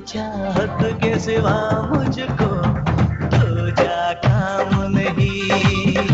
चाहत के सिवा मुझको दूजा काम नहीं।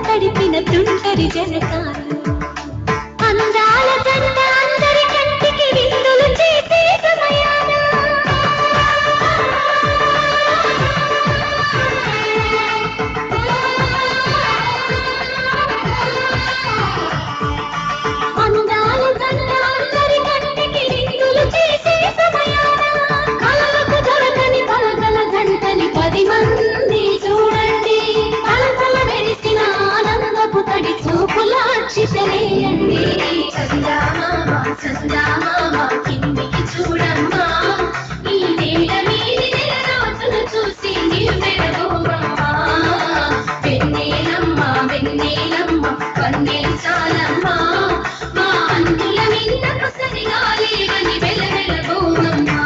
తడిపిన తుంటరి జనకాలు అందాల జంట అందరికీ పండించాలమ్మా మా అంతుల మిందకు సరిగాలేవని వెలవెలబోమమ్మా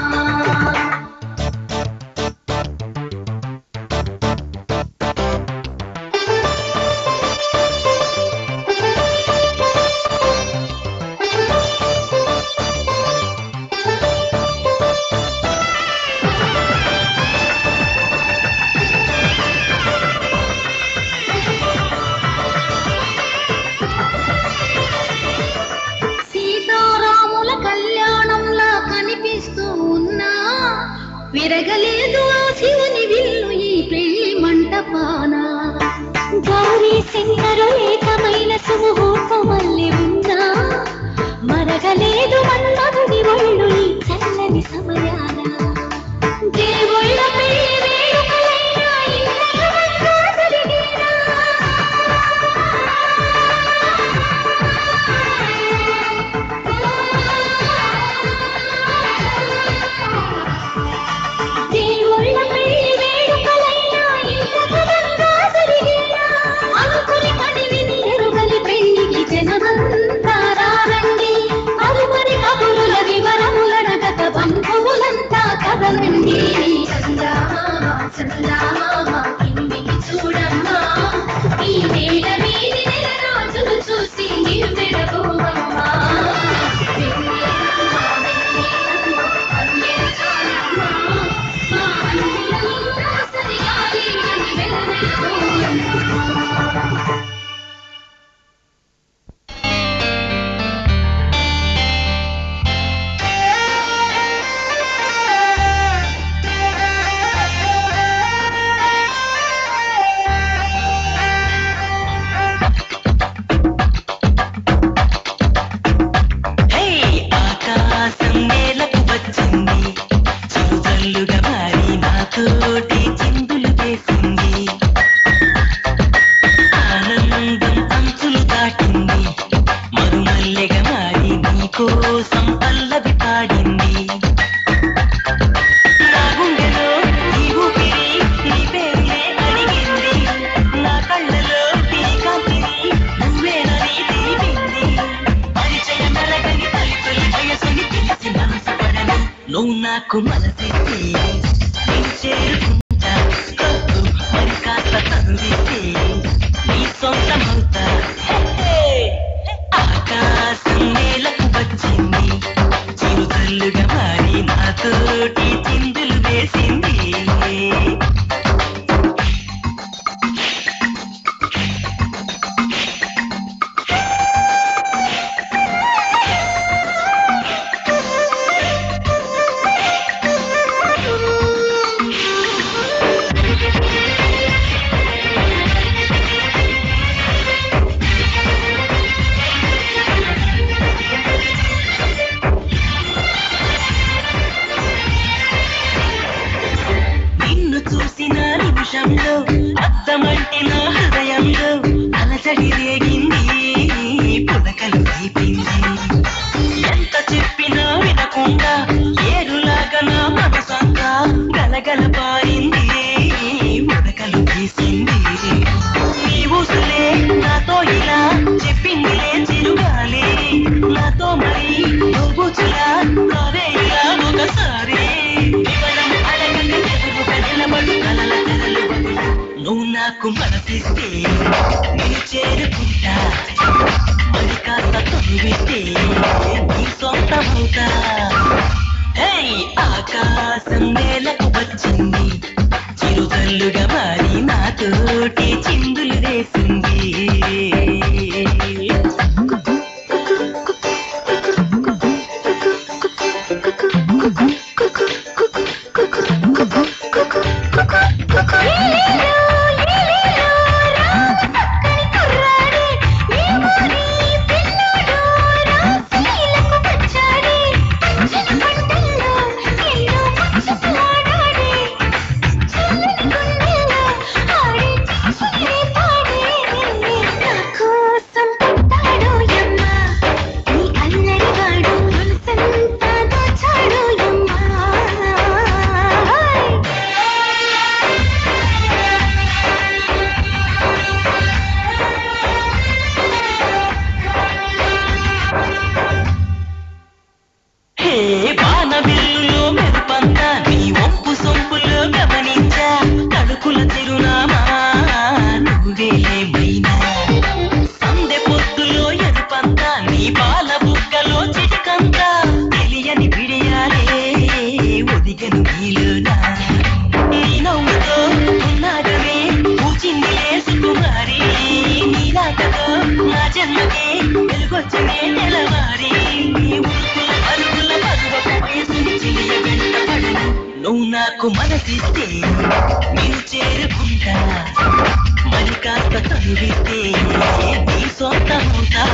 విరగలేదు ఆ శివుని విల్లు ఈ పెళ్లి మంటపాన గౌరీ శంకరు ఏకమైన సుముహూర్తమల్లి ఉన్నా మరగలేదు మన్మధుని ఒళ్ళు ఈ చల్లని సమయాన దేవుళ్ళ పెళ్లి వేడుకలైనా ఇంతకన్నా జరిగేనా కదలండి చందామామ కిందికి చూడమ్మా ఈ వేళ వీధి నెల రోజులు చూసి నివ్వెరబోవమ్మా మా అన్నుల సరిగాలి వెలవెలబోవమ్మా తోటి చిందులు వేసింది ఆనందం అంచులు దాటింది మరుమల్లెగా మారి నీ కోసం పల్లవి పాడింది నా గుండెలో నీ ఊపిరి నీ పేరునే అడిగింది నా కళ్ళలో నీ కాంతిని నువ్వేనని తెలిపింది పరిచయం మెలగని తల్లి వయసుని తెలిసి మనసు పడను నువ్వు నాకు మనసిస్తే చేరుకుంటా మరి కాస్త తనువిస్తే నీ సొంతమవుతా ఆకాశం నేలకు వచ్చింది చిరుతల్లుగా మారి నాతోటి చిందులు వేసింది అద్దమంటే నా హృదయంలో అలజడి రేగింది పులకలు తీపింది ఎంత చెప్పినా వినకుండా ఏరులాగా నా మనసంతా గలగల పారింది ఉడకలు తీసింది నీ ఊసులే నాతో ఇలా చెప్పిందిలే చిరుగాలి నాతో మరి నువ్వుచులా నాదే ఇలా ఒకసారి వివరం అడగక ఎదురుగా నిలబడు కలల తెరలు నువ్వు నాకు మనసిస్తే నేను చేరుకుంటా మరి కాస్త తొలివిస్తే నీ సొంతమవుతా ఆకాశం నేలకు వచ్చింది చిరుతల్లుగా మారి నాతోటి చిందులు వేసింది నిజమే తెలవారి నీ ఉరుకుల పరుగుల పరువపు వయసుని చిలియ వెంట పడను నువ్వు నాకు మనసిస్తే నేను చేరుకుంటా మరి కాస్త తనువిస్తే నీ సొంతమవుతా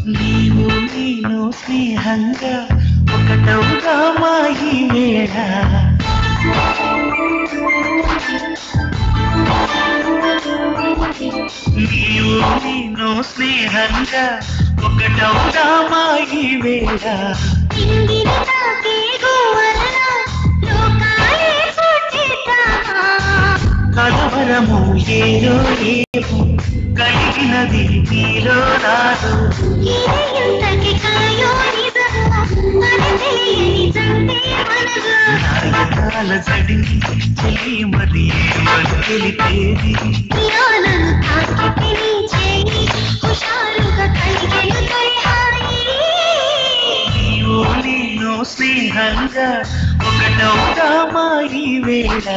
నీవు నేను స్నేహంగా ఒకటవుగా మాయి వేళ నీవు నేను స్నేహంగా ఒకటవుగా మాయి వేళ కలవరము ఏదో ఏమో కలిగినది నీలో నాలో నాయకాల జడి చెలి మరి తెలిపేది నీవు నేను స్నేహంగా ఒకటవుగా మాయి వేళ